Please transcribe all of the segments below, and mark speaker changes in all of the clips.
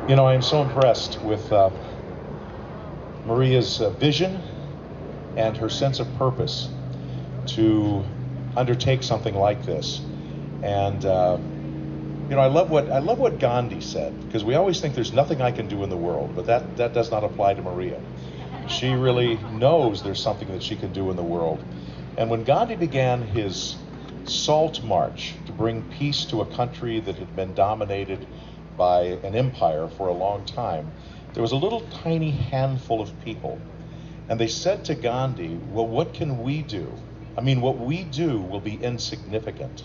Speaker 1: You know, I am so impressed with Maria's vision and her sense of purpose to undertake something like this. And you know, I love what Gandhi said, because we always think there's nothing I can do in the world, but that does not apply to Maria. She really knows there's something that she can do in the world. And when Gandhi began his salt march to bring peace to a country that had been dominated by an empire for a long time, there was a little tiny handful of people. And they said to Gandhi, well, what can we do? I mean, what we do will be insignificant.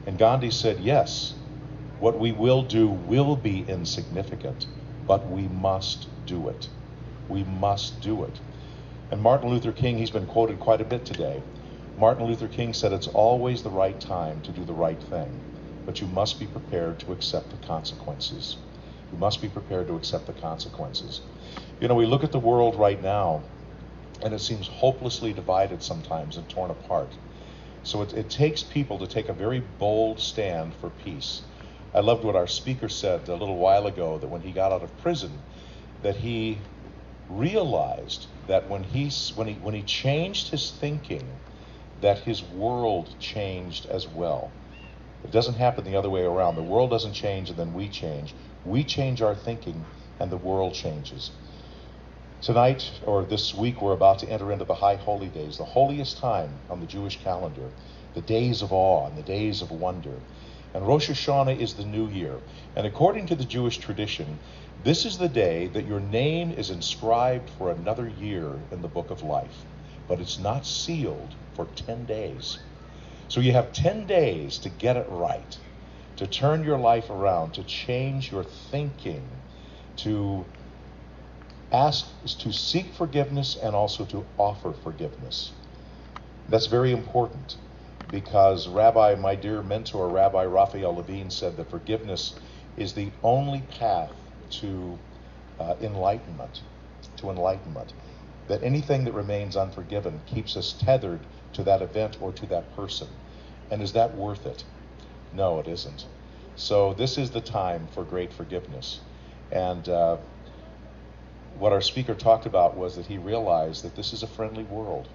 Speaker 1: And Gandhi said, yes, what we will do will be insignificant, but we must do it. We must do it. And Martin Luther King, he's been quoted quite a bit today. Martin Luther King said it's always the right time to do the right thing, but you must be prepared to accept the consequences. You must be prepared to accept the consequences. You know, we look at the world right now, and it seems hopelessly divided sometimes and torn apart. So it takes people to take a very bold stand for peace. I loved what our speaker said a little while ago, that when he got out of prison, that he realized that when he changed his thinking, that his world changed as well. It doesn't happen the other way around. The world doesn't change and then we change. We change our thinking and the world changes. Tonight, or this week, we're about to enter into the High Holy Days, the holiest time on the Jewish calendar, the days of awe and the days of wonder. And Rosh Hashanah is the new year. And according to the Jewish tradition, this is the day that your name is inscribed for another year in the book of life. But it's not sealed for 10 days. So you have 10 days to get it right, to turn your life around, to change your thinking, to seek forgiveness and also to offer forgiveness. That's very important, because my dear mentor, Rabbi Raphael Levine, said that forgiveness is the only path to enlightenment. That anything that remains unforgiven keeps us tethered to that event or to that person. And is that worth it? No, it isn't. So this is the time for great forgiveness. And what our speaker talked about was that he realized that this is a friendly world.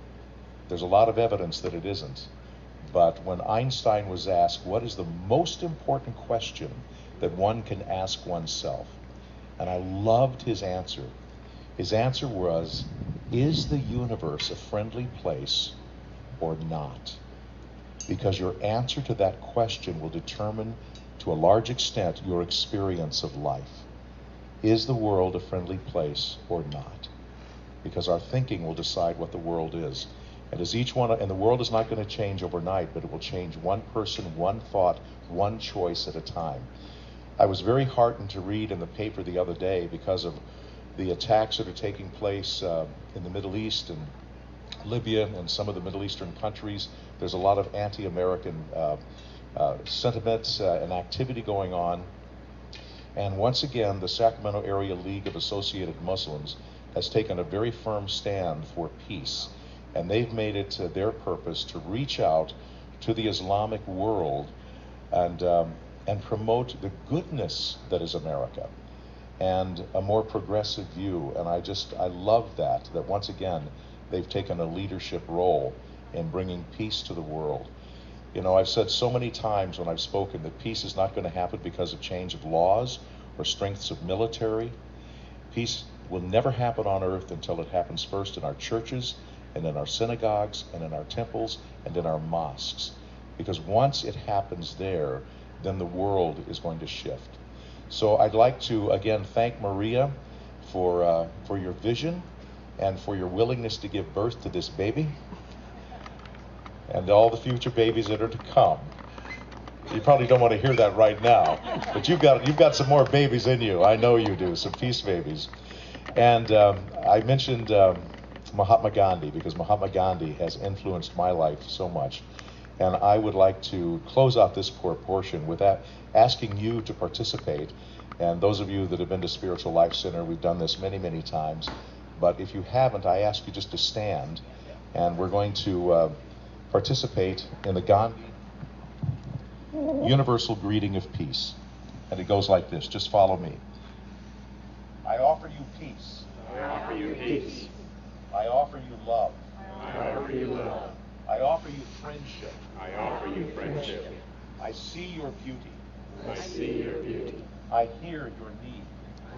Speaker 1: There's a lot of evidence that it isn't. But when Einstein was asked, what is the most important question that one can ask oneself? And I loved his answer. His answer was, is the universe a friendly place or not? Because your answer to that question will determine, to a large extent, your experience of life. Is the world a friendly place or not? Because our thinking will decide what the world is. And and the world is not going to change overnight, but it will change one person, one thought, one choice at a time. I was very heartened to read in the paper the other day, because of the attacks that are taking place in the Middle East and Libya and some of the Middle Eastern countries. There's a lot of anti-American sentiments and activity going on. And once again, the Sacramento Area League of Associated Muslims has taken a very firm stand for peace. And they've made it their purpose to reach out to the Islamic world and promote the goodness that is America and a more progressive view. And I love that once again, they've taken a leadership role in bringing peace to the world. You know, I've said so many times when I've spoken that peace is not going to happen because of change of laws or strengths of military. Peace will never happen on earth until it happens first in our churches and in our synagogues and in our temples and in our mosques. Because once it happens there, then the world is going to shift. So I'd like to again thank Maria for your vision and for your willingness to give birth to this baby and all the future babies that are to come. You probably don't want to hear that right now, but you've got some more babies in you. I know you do, some peace babies. And I mentioned Mahatma Gandhi, because Mahatma Gandhi has influenced my life so much. And I would like to close out this portion with asking you to participate. And those of you that have been to Spiritual Life Center, we've done this many, many times. But if you haven't, I ask you just to stand. And we're going to participate in the Gandhi Universal Greeting of Peace. And it goes like this. Just follow me. I offer you peace.
Speaker 2: I offer you peace.
Speaker 1: I offer you love.
Speaker 2: I offer you love.
Speaker 1: I offer you friendship.
Speaker 2: I offer you friendship.
Speaker 1: I see your beauty.
Speaker 2: I see your beauty.
Speaker 1: I hear your need.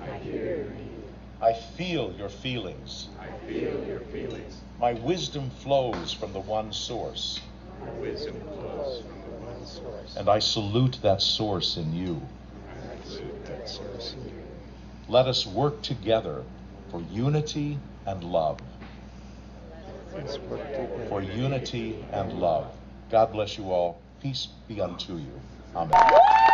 Speaker 2: I hear your need.
Speaker 1: I feel your feelings.
Speaker 2: I feel your feelings.
Speaker 1: My wisdom flows from the one source.
Speaker 2: My wisdom flows from the one source.
Speaker 1: And I salute that source in you.
Speaker 2: I salute that source in you.
Speaker 1: Let us work together for unity and love.
Speaker 2: Let's work together.
Speaker 1: For unity and love. God bless you all. Peace be unto you. Amen.